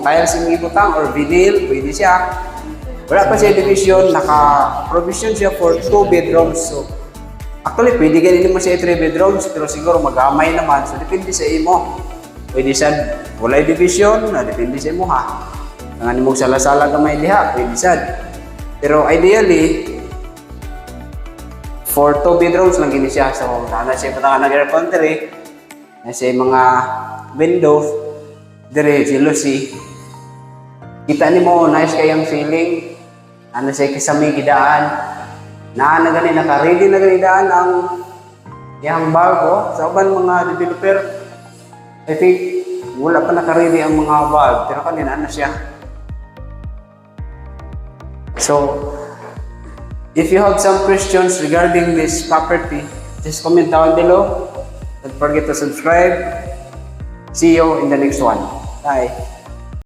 tiles yung ibutang or vinyl, pwede siya. Wala pa siya division, naka-provision siya for 2 bedrooms. So, actually, pwede ganun mo siya 3 bedrooms, pero siguro magamay naman. So, depende sa imo. Pwede siya, walay division, depende sa imo ha. Ang mo sala-sala gamay diha, pwede siya. Pero ideally, for 2 bedrooms lang gini siya. So, na siya patang nag-air country, na siya mga windows, dire, jealousy. Kita ni mo, nice kayang feeling. Ano siya kasami gidaan. Na gani, naka-ready na gani daan ang iyang bulb. Sa uban mga developer, I think, wala pa naka-ready ang mga bulb. Pero kanina, ano siya. So, if you have some questions regarding this property, just comment down below. Don't forget to subscribe. See you in the next one. Bye.